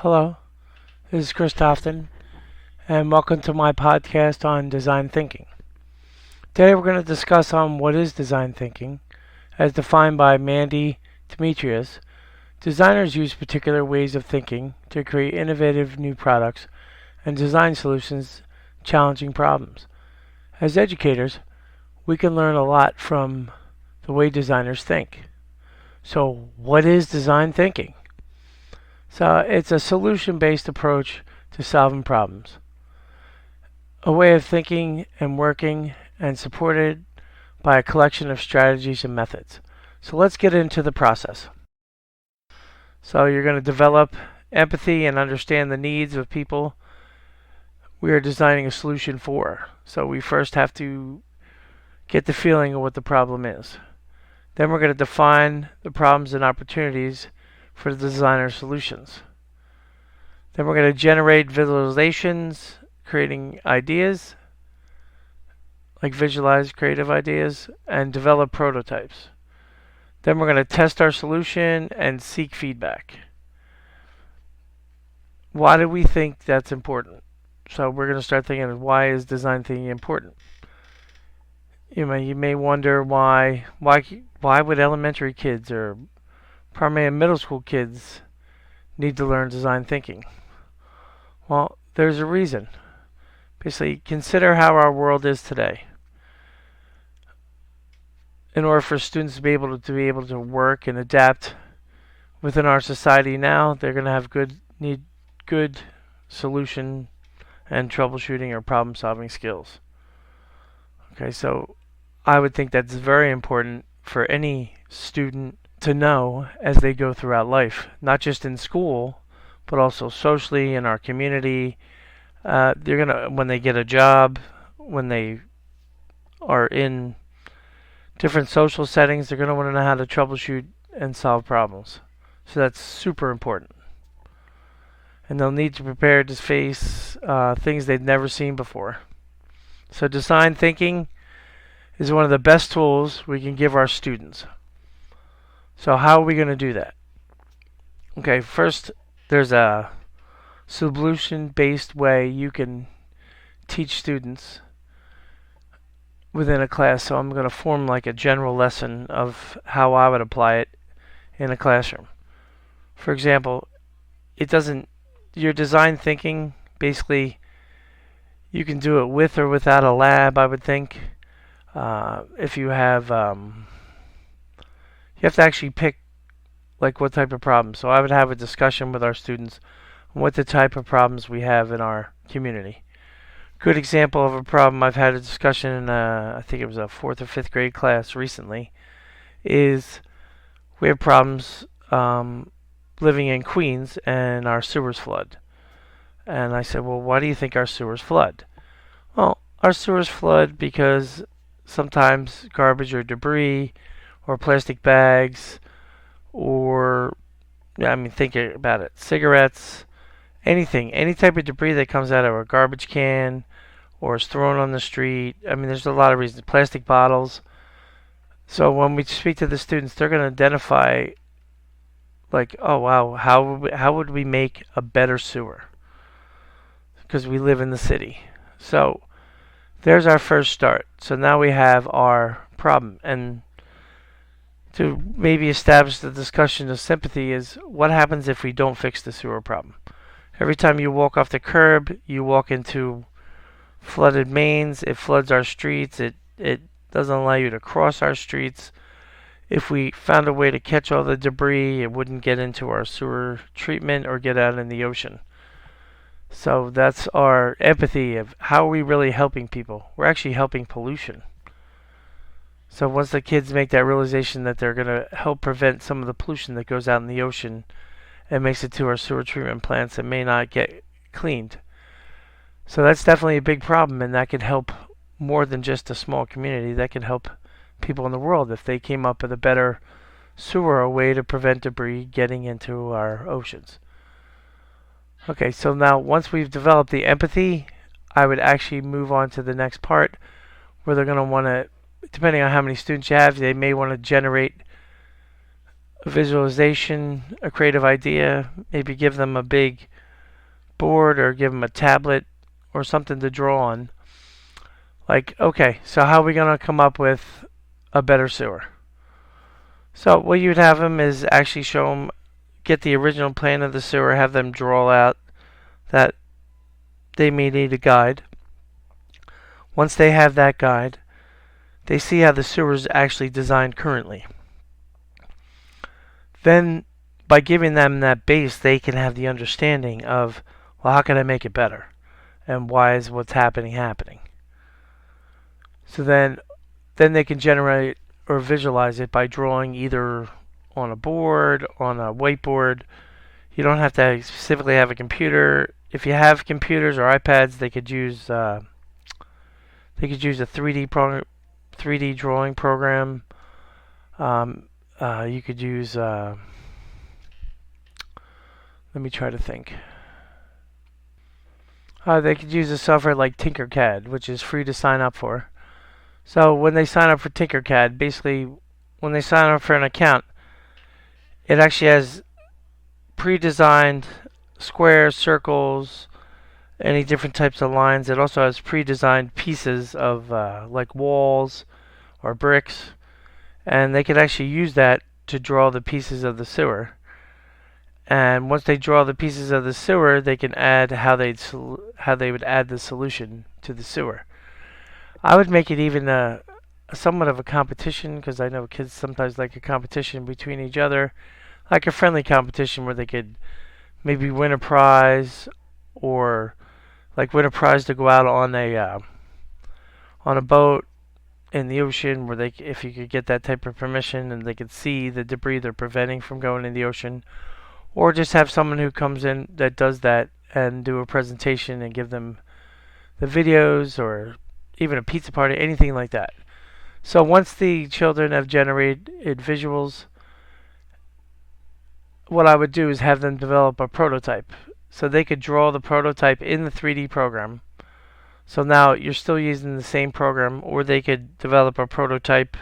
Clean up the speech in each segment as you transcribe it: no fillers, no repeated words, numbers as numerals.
Hello, this is Chris Tofton, and welcome to my podcast on design thinking. Today we're going to discuss on what is design thinking. As defined by Mandy Demetrius, designers use particular ways of thinking to create innovative new products and design solutions to challenging problems. As educators, we can learn a lot from the way designers think. So, what is design thinking? So it's a solution-based approach to solving problems. A way of thinking and working and supported by a collection of strategies and methods. So let's get into the process. So you're going to develop empathy and understand the needs of people we are designing a solution for. So we first have to get the feeling of what the problem is. Then we're going to define the problems and opportunities for the designer solutions. Then we're going to generate visualizations, creating ideas, like visualize creative ideas, and develop prototypes. Then we're going to test our solution and seek feedback. Why do we think that's important? So we're going to start thinking, why is design thinking important? You may wonder why would elementary kids or primary and middle school kids need to learn design thinking? Well, there's a reason. Basically, consider how our world is today. In order for students to be able to work and adapt within our society now, they're going to need good solution and troubleshooting or problem solving skills. Okay, so I would think that's very important for any student to know as they go throughout life, not just in school, but also socially in our community. When they get a job, when they are in different social settings, they're going to want to know how to troubleshoot and solve problems. So that's super important. And they'll need to prepare to face things they've never seen before. So design thinking is one of the best tools we can give our students. So how are we going to do that? Okay, first there's a solution-based way you can teach students within a class. So I'm going to form like a general lesson of how I would apply it in a classroom. For example, your design thinking, basically you can do it with or without a lab, I would think. If you have to actually pick like what type of problem. So I would have a discussion with our students on what the type of problems we have in our community. Good example of a problem I've had a discussion in I think it was a 4th or 5th grade class recently is we have problems living in Queens and our sewers flood. And I said, well, why do you think our sewers flood? Well, our sewers flood because sometimes garbage or debris or plastic bags or, think about it, cigarettes, anything, any type of debris that comes out of a garbage can or is thrown on the street. There's a lot of reasons. Plastic bottles. So when we speak to the students, they're going to identify like, oh wow, how would we make a better sewer? Because we live in the city. So there's our first start. So now we have our problem. And to maybe establish the discussion of sympathy is what happens if we don't fix the sewer problem. Every time you walk off the curb, you walk into flooded mains. It floods our streets. It doesn't allow you to cross our streets. If we found a way to catch all the debris, it wouldn't get into our sewer treatment or get out in the ocean. So that's our empathy of how are we really helping people. We're actually helping pollution. So once the kids make that realization that they're going to help prevent some of the pollution that goes out in the ocean and makes it to our sewer treatment plants and may not get cleaned. So that's definitely a big problem, and that could help more than just a small community. That could help people in the world if they came up with a better sewer, a way to prevent debris getting into our oceans. Okay, so now once we've developed the empathy, I would actually move on to the next part where they're going to want to, depending on how many students you have, they may want to generate a visualization, a creative idea, maybe give them a big board or give them a tablet or something to draw on. Like, okay, so how are we going to come up with a better sewer? So what you'd have them is actually show them, get the original plan of the sewer, have them draw out that they may need a guide. Once they have that guide, they see how the sewer is actually designed currently. Then, by giving them that base, they can have the understanding of, well, how can I make it better? And why is what's happening? So then they can generate or visualize it by drawing either on a board, on a whiteboard. You don't have to specifically have a computer. If you have computers or iPads, they could use a 3D drawing program. You could use. Let me try to think. They could use a software like Tinkercad, which is free to sign up for. So when they sign up for Tinkercad, basically, when they sign up for an account, it actually has pre-designed squares, circles, any different types of lines. It also has pre-designed pieces of like walls or bricks, and they could actually use that to draw the pieces of the sewer. And once they draw the pieces of the sewer, they can add how they would add the solution to the sewer. I would make it even somewhat of a competition, because I know kids sometimes like a competition between each other, like a friendly competition where they could maybe win a prize, or like win a prize to go out on a boat in the ocean, where if you could get that type of permission, and they could see the debris they're preventing from going in the ocean, or just have someone who comes in that does that and do a presentation and give them the videos, or even a pizza party, anything like that. So once the children have generated visuals, what I would do is have them develop a prototype. So they could draw the prototype in the 3D program. So now you're still using the same program, or they could develop a prototype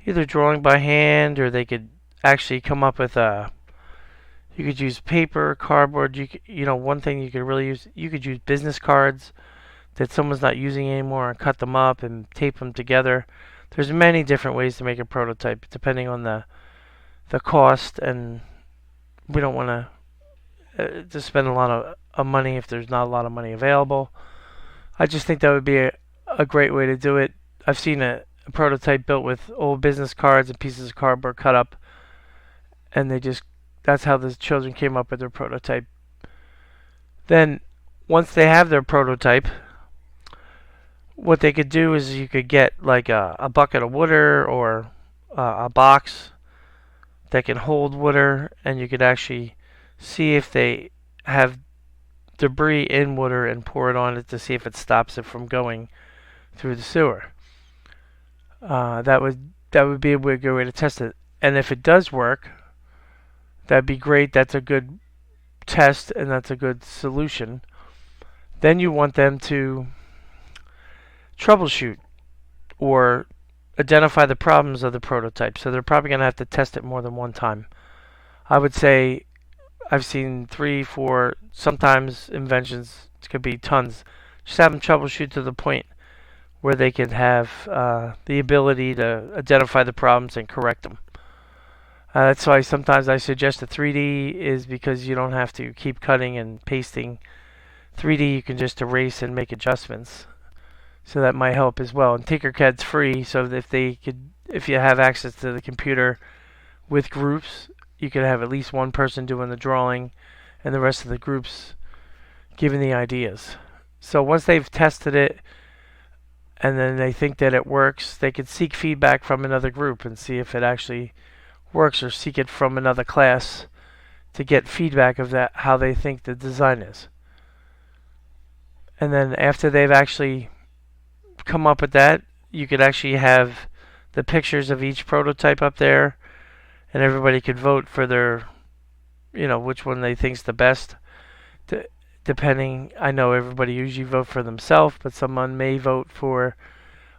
either drawing by hand, or they could actually come up with you could use paper, cardboard. One thing you could really use, you could use business cards that someone's not using anymore, and cut them up and tape them together. There's many different ways to make a prototype depending on the cost, and we don't want to spend a lot of money if there's not a lot of money available. I just think that would be a great way to do it. I've seen a prototype built with old business cards and pieces of cardboard cut up, and that's how the children came up with their prototype. Then once they have their prototype, what they could do is you could get like a bucket of water, or a box that can hold water, and you could actually see if they have debris in water and pour it on it to see if it stops it from going through the sewer. That would be a good way to test it. And if it does work, that'd be great. That's a good test, and that's a good solution. Then you want them to troubleshoot or identify the problems of the prototype. So they're probably going to have to test it more than one time. I would say I've seen 3, 4, sometimes inventions, it could be tons. Just have them troubleshoot to the point where they can have the ability to identify the problems and correct them. That's why sometimes I suggest a 3D, is because you don't have to keep cutting and pasting. 3D, you can just erase and make adjustments. So that might help as well. And Tinkercad's free, so if you have access to the computer with groups, you could have at least one person doing the drawing and the rest of the groups giving the ideas. So once they've tested it and then they think that it works, they could seek feedback from another group and see if it actually works, or seek it from another class to get feedback of that, how they think the design is. And then after they've actually come up with that, you could actually have the pictures of each prototype up there, and everybody could vote for their, which one they think's the best. Depending, I know everybody usually vote for themselves, but someone may vote for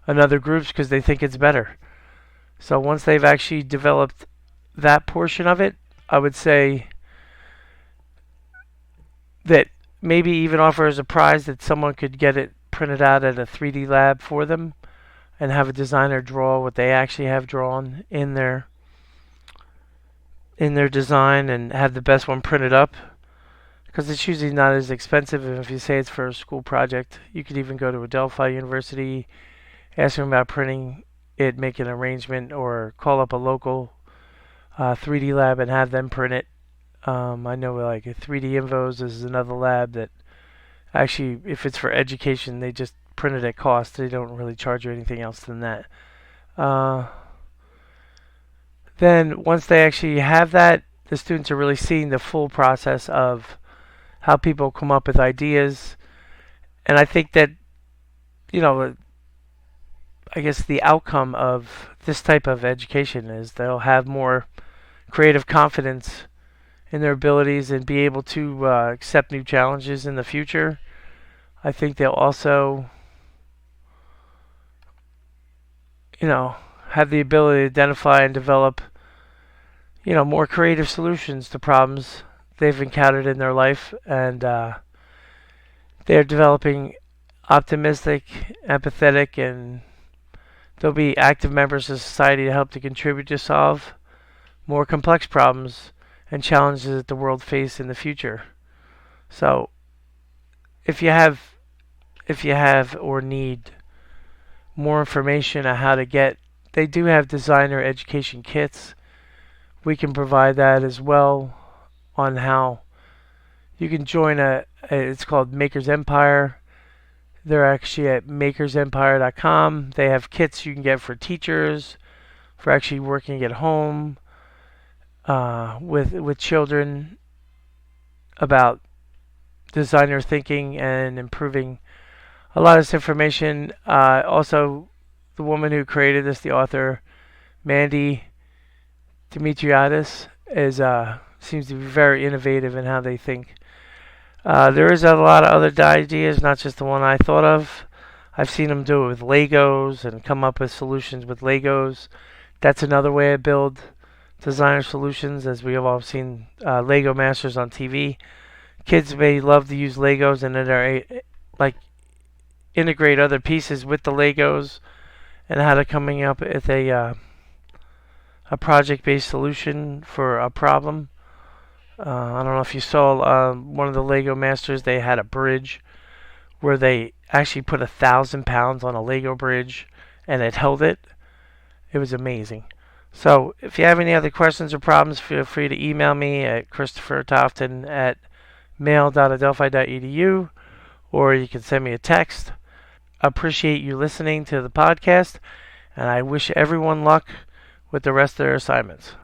another group because they think it's better. So once they've actually developed that portion of it, I would say that maybe even offer as a prize that someone could get it printed out at a 3D lab for them and have a designer draw what they actually have drawn in their design and have the best one printed up, because it's usually not as expensive. And if you say it's for a school project, you could even go to Adelphi University, ask them about printing it, make an arrangement, or call up a local 3D lab and have them print it. I know like 3D Invos is another lab that actually, if it's for education, they just print it at cost. They don't really charge you anything else than that. Then once they actually have that, the students are really seeing the full process of how people come up with ideas. And I think that, you know, I guess the outcome of this type of education is they'll have more creative confidence in their abilities and be able to accept new challenges in the future. I think they'll also, have the ability to identify and develop, more creative solutions to problems they've encountered in their life, and they're developing optimistic, empathetic, and they'll be active members of society to help to contribute to solve more complex problems and challenges that the world face in the future. So, if you have or need more information on how to get, they do have designer education kits. We can provide that as well on how you can join it's called Maker's Empire. They're actually at makersempire.com. They have kits you can get for teachers, for actually working at home with children about designer thinking and improving a lot of this information. Also, the woman who created this, the author, Mandy Dimitriadis, seems to be very innovative in how they think. There is a lot of other ideas, not just the one I thought of. I've seen them do it with Legos and come up with solutions with Legos. That's another way to build designer solutions, as we have all seen Lego Masters on TV. Kids may love to use Legos and then they're integrate other pieces with the Legos and how to coming up with a project-based solution for a problem. I don't know if you saw one of the Lego Masters. They had a bridge where they actually put 1,000 pounds on a Lego bridge and it held it. It was amazing. So if you have any other questions or problems, feel free to email me at christophertofton@mail.adelphi.edu, or you can send me a text. I appreciate you listening to the podcast, and I wish everyone luck with the rest of their assignments.